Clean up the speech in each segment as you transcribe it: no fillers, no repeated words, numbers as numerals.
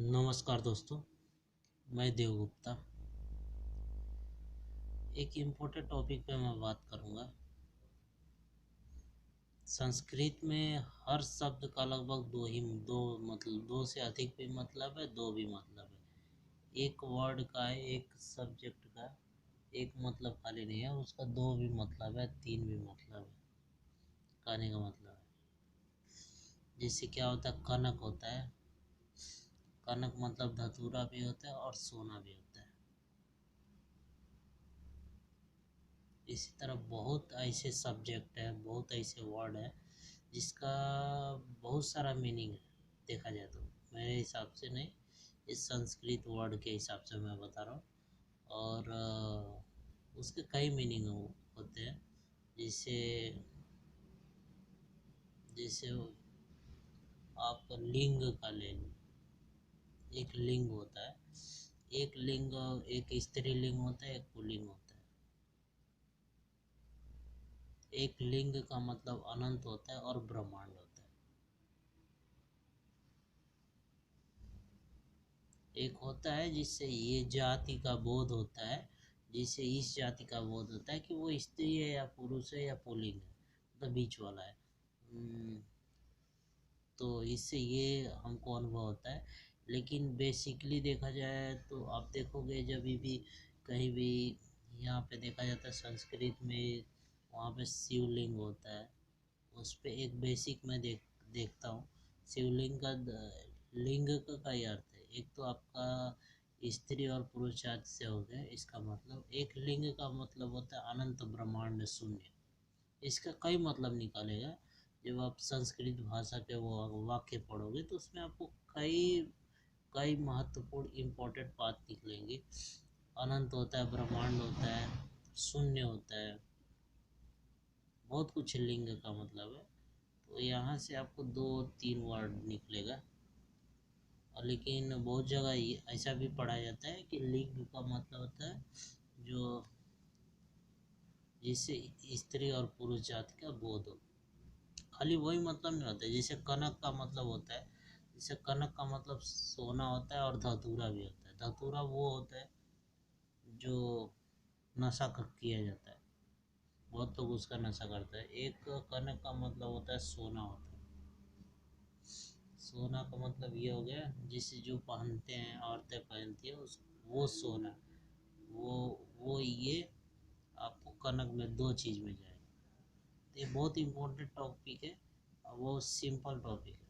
नमस्कार दोस्तों, मैं देव गुप्ता। एक इम्पोर्टेंट टॉपिक पे मैं बात करूँगा। संस्कृत में हर शब्द का लगभग दो मतलब दो से अधिक भी मतलब है, दो भी मतलब है। एक वर्ड का है, एक सब्जेक्ट का एक मतलब खाली नहीं है, उसका दो भी मतलब है, तीन भी मतलब है। कहने का मतलब है जैसे क्या होता है, कनक होता है। कनक मतलब धतूरा भी होता है और सोना भी होता है। इसी तरह बहुत ऐसे सब्जेक्ट है, बहुत ऐसे वर्ड है जिसका बहुत सारा मीनिंग है। देखा जाए तो मेरे हिसाब से नहीं, इस संस्कृत वर्ड के हिसाब से मैं बता रहा हूँ। और उसके कई मीनिंग होते हैं। जैसे जैसे आप लिंग का ले लो। एक लिंग होता है, एक लिंग, एक स्त्रीलिंग होता है, एक पुल्लिंग होता है। एक लिंग का मतलब अनंत होता है और ब्रह्मांड होता है। एक होता है जिससे ये जाति का बोध होता है, जिससे इस जाति का बोध होता है कि वो स्त्री है या पुरुष है या पुल्लिंग है, मतलब बीच वाला है। तो इससे ये हमको अनुभव होता है। लेकिन बेसिकली देखा जाए तो आप देखोगे जब भी कहीं भी यहाँ पे देखा जाता है संस्कृत में, वहाँ पे शिवलिंग होता है। उस पे एक बेसिक मैं देखता हूँ। शिवलिंग का लिंग का कई अर्थ है। एक तो आपका स्त्री और पुरुष जाति से हो गया, इसका मतलब एक लिंग का मतलब होता है अनंत ब्रह्मांड शून्य। इसका कई मतलब निकालेगा। जब आप संस्कृत भाषा के वो वाक्य पढ़ोगे तो उसमें आपको कई कई महत्वपूर्ण इम्पोर्टेंट बात निकलेंगे। अनंत होता है, ब्रह्मांड होता है, शून्य होता है, बहुत कुछ लिंग का मतलब है। तो यहाँ से आपको दो तीन वर्ड निकलेगा। और लेकिन बहुत जगह ऐसा भी पढ़ा जाता है कि लिंग का मतलब होता है जो जिससे स्त्री और पुरुष जाति का बोध हो। खाली वही मतलब नहीं होता है। जैसे कनक का मतलब होता है, जैसे कनक का मतलब सोना होता है और धतूरा भी होता है। धतूरा वो होता है जो नशा किया जाता है, बहुत लोग उसका नशा करते हैं। एक कनक का मतलब होता है सोना होता है। सोना का मतलब ये हो गया जिसे जो पहनते हैं, औरतें पहनती है उस वो सोना, वो वो ये आपको कनक में दो चीज़ में जाएगा। तो ये बहुत इम्पोर्टेंट टॉपिक है और बहुत सिंपल टॉपिक है।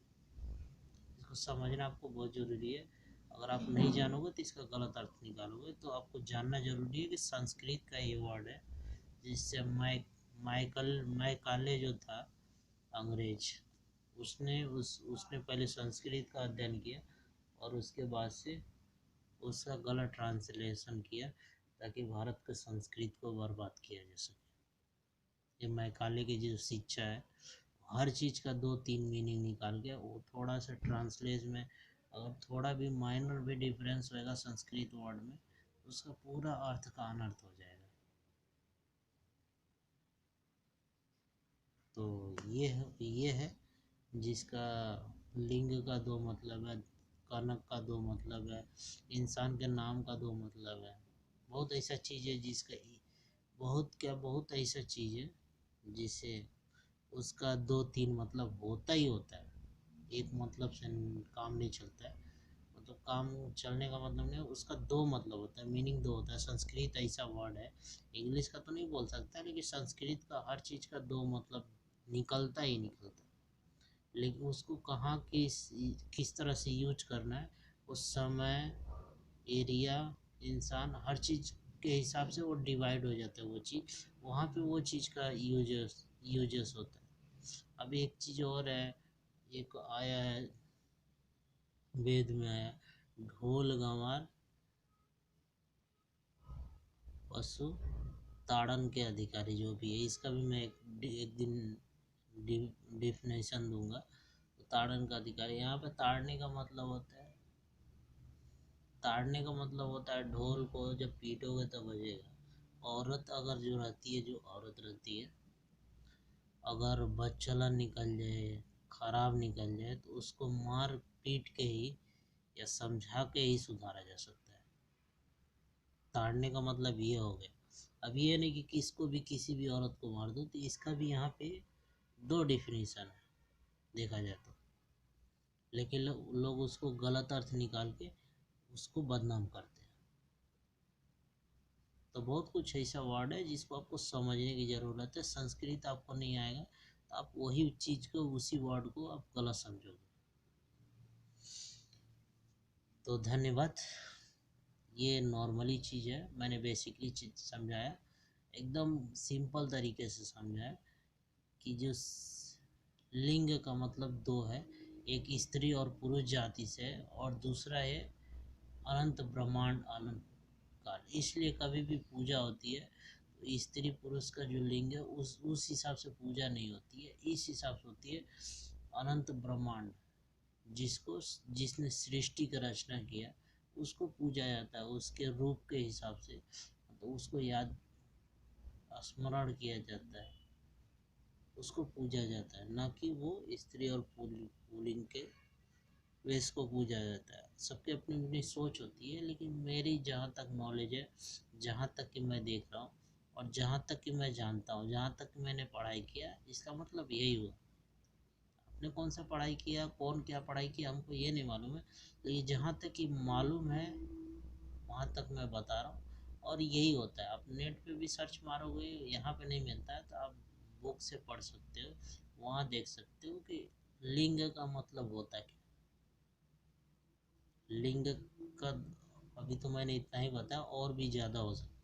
इसको समझना आपको बहुत ज़रूरी है। अगर आप नहीं जानोगे तो इसका गलत अर्थ निकालोगे। तो आपको जानना ज़रूरी है कि संस्कृत का ये वर्ड है जिससे मैकाले जो था अंग्रेज, उसने पहले संस्कृत का अध्ययन किया और उसके बाद से उसका गलत ट्रांसलेशन किया ताकि भारत के संस्कृत को बर्बाद किया जा सके। ये मैकाले की जो शिक्षा है, हर चीज़ का दो तीन मीनिंग निकाल के वो थोड़ा सा ट्रांसलेट में अगर थोड़ा भी माइनर भी डिफरेंस होएगा संस्कृत वर्ड में, उसका पूरा अर्थ का अनर्थ हो जाएगा। तो ये है जिसका लिंग का दो मतलब है, कनक का दो मतलब है, इंसान के नाम का दो मतलब है। बहुत ऐसा चीज़ है जिसका बहुत ऐसा चीज़ है जिसे उसका दो तीन मतलब होता ही होता है। एक मतलब से काम नहीं चलता है। मतलब काम चलने का मतलब नहीं, उसका दो मतलब होता है, मीनिंग दो होता है। संस्कृत ऐसा वर्ड है, इंग्लिश का तो नहीं बोल सकता, लेकिन संस्कृत का हर चीज़ का दो मतलब निकलता ही निकलता है। लेकिन उसको कहाँ किस तरह से यूज करना है, उस समय, एरिया, इंसान, हर चीज़ के हिसाब से वो डिवाइड हो जाता है। वो चीज़ वहाँ पे वो चीज़ का यूजस होता है। अब एक चीज़ और है, एक आया है वेद में आया, ढोल गंवार पशु ताड़न के अधिकारी जो भी है, इसका भी मैं एक दिन डिफिनेशन दूंगा। तो ताड़न का अधिकारी, यहाँ पे ताड़ने का मतलब होता है, ताड़ने का मतलब होता है ढोल को जब पीटोगे तब बजेगा। औरत अगर जो रहती है, जो औरत रहती है, अगर बच्चलन निकल जाए, खराब निकल जाए, तो उसको मार पीट के ही या समझा के ही सुधारा जा सकता है। ताड़ने का मतलब ये हो गया। अब ये नहीं कि किसको भी किसी भी औरत को मार दो, तो इसका भी यहाँ पे दो डिफिनीशन है देखा जाए तो, लेकिन लोग उसको गलत अर्थ निकाल के उसको बदनाम करते हैं। तो बहुत कुछ ऐसा वर्ड है जिसको आपको समझने की ज़रूरत है। संस्कृत आपको नहीं आएगा तो आप वही चीज़ को, उसी वर्ड को आप गलत समझोगे। तो धन्यवाद। ये नॉर्मली चीज़ है, मैंने बेसिकली चीज़ समझाया, एकदम सिंपल तरीके से समझाया कि जो लिंग का मतलब दो है, एक स्त्री और पुरुष जाति से है और दूसरा है अनंत ब्रह्मांड अनंत काल। इसलिए कभी भी पूजा होती है तो स्त्री पुरुष का जो लिंग है उस हिसाब से पूजा नहीं होती है, इस हिसाब से होती है अनंत ब्रह्मांड जिसको, जिसने सृष्टि का रचना किया उसको पूजा जाता है, उसके रूप के हिसाब से, तो उसको याद स्मरण किया जाता है, उसको पूजा जाता है, ना कि वो स्त्री और पुल्लिंग के वेश को पूजा जाता है। सबकी अपनी अपनी सोच होती है, लेकिन मेरी जहाँ तक नॉलेज है, जहाँ तक कि मैं देख रहा हूँ और जहाँ तक कि मैं जानता हूँ, जहाँ तक कि मैंने पढ़ाई किया, इसका मतलब यही हुआ। आपने कौन सा पढ़ाई किया, कौन क्या पढ़ाई किया, हमको ये नहीं मालूम है, तो ये जहाँ तक कि मालूम है वहाँ तक मैं बता रहा हूँ। और यही होता है, आप नेट पे भी सर्च मारोगे, यहाँ पे नहीं मिलता है तो आप बुक से पढ़ सकते हो, वहाँ देख सकते हो कि लिंग का मतलब होता है क्या। लिंग का अभी तो मैंने इतना ही बताया, और भी ज़्यादा हो सकता है।